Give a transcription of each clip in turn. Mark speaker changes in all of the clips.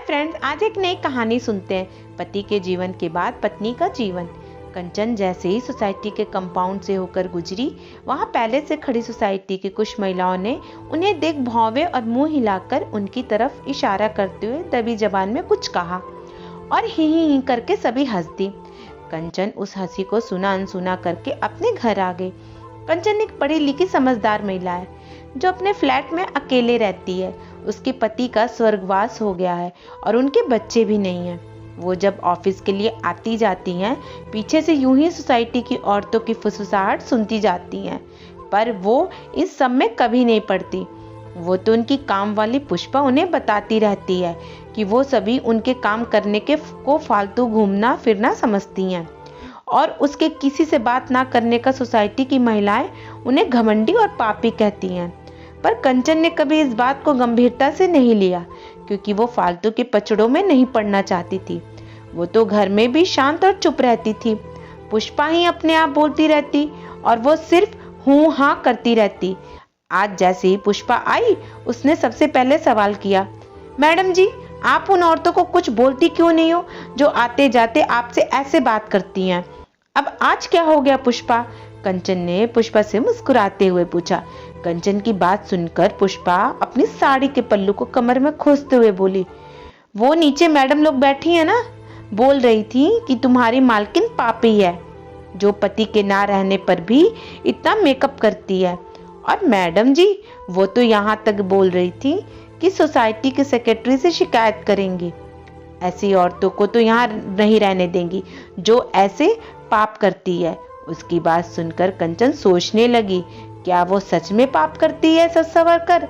Speaker 1: Friends, आज एक नई कहानी सुनते हैं। पति के जीवन के बाद पत्नी का जीवन। कंचन जैसे ही सोसाइटी के कंपाउंड से होकर गुजरी, वहां पहले से खड़ी सोसाइटी की कुछ महिलाओं ने उन्हें देख भौंवे और मुंह हिलाकर उनकी तरफ इशारा करते हुए दबी जबान में कुछ कहा और ही ही करके सभी हंस दी। कंचन उस हंसी को सुना अनसुना करके अपने घर आ गई। कंचन एक पढ़ी लिखी समझदार महिला है जो अपने फ्लैट में अकेले रहती है। उसके पति का स्वर्गवास हो गया है और उनके बच्चे भी नहीं हैं। वो जब ऑफिस के लिए आती जाती हैं, पीछे से यूं ही सोसाइटी की औरतों की फुसफुसाहट सुनती जाती हैं, पर वो इस सब में कभी नहीं पड़ती। वो तो उनकी काम वाली पुष्पा उन्हें बताती रहती है कि वो सभी उनके काम करने के को फालतू घूमना फिरना समझती हैं और उसके किसी से बात ना करने का सोसाइटी की महिलाएं उन्हें घमंडी और पापी कहती हैं। पर कंचन ने कभी इस बात को गंभीरता से नहीं लिया, क्योंकि वो फालतू के पचड़ों में नहीं पड़ना चाहती थी। वो तो घर में भी शांत और चुप रहती थी। पुष्पा ही अपने आप बोलती रहती और वो सिर्फ हूं हां करती रहती। आज जैसे ही पुष्पा आई, उसने सबसे पहले सवाल किया, मैडम जी, आप उन औरतों को कुछ बोलती क्यों नहीं हो जो आते जाते आपसे ऐसे बात करती हैं? अब आज क्या हो गया पुष्पा? कंचन ने पुष्पा से मुस्कुराते हुए पूछा। कंचन की बात सुनकर पुष्पा अपनी साड़ी के पल्लू को कमर में खोसते हुए बोली, वो नीचे मैडम लोग बैठी है ना, बोल रही थी कि तुम्हारी मालकिन पापी है जो पति के ना रहने पर भी इतना मेकअप करती है। और मैडम जी, वो तो यहाँ तक बोल रही थी कि सोसाइटी के सेक्रेटरी से शिकायत करेंगी। ऐसी औरतों को तो यहाँ नहीं रहने देंगी जो ऐसे पाप करती है। उसकी बात सुनकर कंचन सोचने लगी, क्या वो सच में पाप करती है सच सवर कर?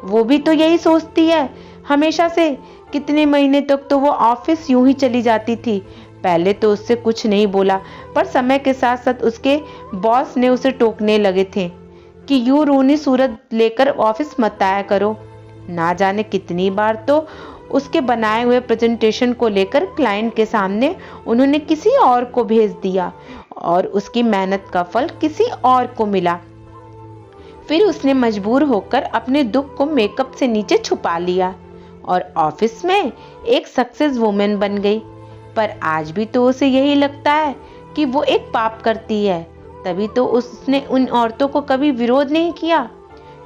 Speaker 1: वो भी तो यही सोचती है हमेशा से। कितने महीने तक तो वो ऑफिस यूं ही चली जाती थी। पहले तो उससे कुछ नहीं बोला, पर समय के साथ साथ उसके बॉस ने उसे टोकने लगे थे कि यूं रूनी सूरत लेकर ऑफिस मत आया करो। ना जाने कितनी बार तो उसके बनाए हुए प्रेजेंटेशन को लेकर क्लाइंट के सामने उन्होंने किसी और को भेज दिया और उसकी मेहनत का फल किसी और को मिला। फिर उसने मजबूर होकर अपने दुख को मेकअप से नीचे छुपा लिया और ऑफिस में एक सक्सेस वुमेन बन गई। पर आज भी तो उसे यही लगता है कि वो एक पाप करती है। तभी तो उसने उन औरतों को कभी विरोध नहीं किया,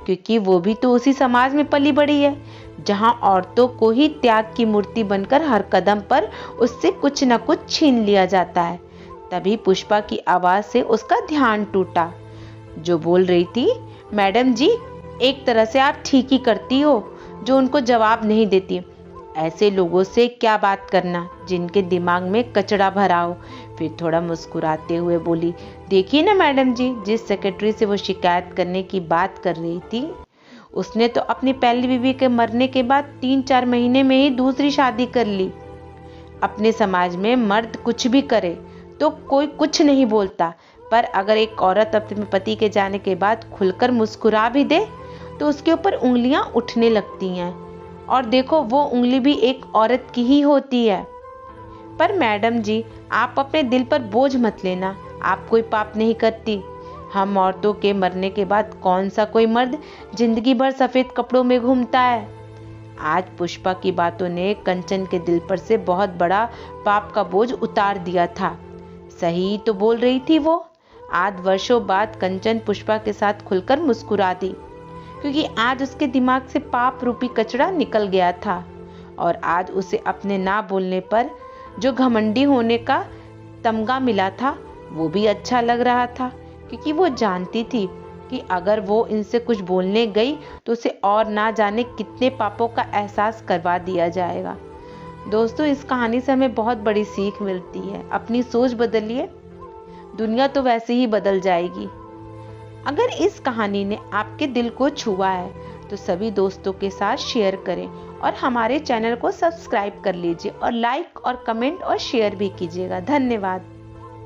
Speaker 1: क्योंकि वो भी तो उसी समाज में पली बड़ी है जहां औरतों को ही त्याग की मूर्ति बनकर हर कदम पर उससे कुछ न कुछ छीन लिया जाता है। तभी पुष्पा की आवाज से उसका ध्यान टूटा, जो बोल रही थी, मैडम जी, एक तरह से आप ठीक ही करती हो जो उनको जवाब नहीं देती। ऐसे लोगों से क्या बात करना जिनके दिमाग में कचड़ा भरा हो। फिर थोड़ा मुस्कुराते हुए बोली, देखिए ना मैडम जी, जिस सेक्रेटरी से वो शिकायत करने की बात कर रही थी, उसने तो अपनी पहली बीवी के मरने के बाद 3-4 महीने में ही दूसरी शादी कर ली। अपने समाज में मर्द कुछ भी करे तो कोई कुछ नहीं बोलता, पर अगर एक औरत अपने पति के जाने के बाद खुलकर मुस्कुरा भी दे तो उसके ऊपर उंगलियां उठने लगती हैं। और देखो, वो उंगली भी एक औरत की ही होती है। पर मैडम जी, आप अपने दिल पर बोझ मत लेना, आप कोई पाप नहीं करती। हम औरतों के मरने के बाद कौन सा कोई मर्द जिंदगी भर सफेद कपड़ों में घूमता है? आज पुष्पा की बातों ने कंचन के दिल पर से बहुत बड़ा पाप का बोझ उतार दिया था। सही तो बोल रही थी वो। आज वर्षों बाद कंचन पुष्पा के साथ खुलकर मुस्कुरा दी, क्योंकि आज उसके दिमाग से पाप रूपी कचरा निकल गया था। और आज उसे अपने ना बोलने पर जो घमंडी होने का तमगा मिला था, वो भी अच्छा लग रहा था, क्योंकि वो जानती थी कि अगर वो इनसे कुछ बोलने गई तो उसे और ना जाने कितने पापों का एहसास करवा दिया जाएगा। दोस्तों, इस कहानी से हमें बहुत बड़ी सीख मिलती है। अपनी सोच बदलिए, दुनिया तो वैसे ही बदल जाएगी। अगर इस कहानी ने आपके दिल को छुआ है तो सभी दोस्तों के साथ शेयर करें और हमारे चैनल को सब्सक्राइब कर लीजिए और लाइक और कमेंट और शेयर भी कीजिएगा। धन्यवाद।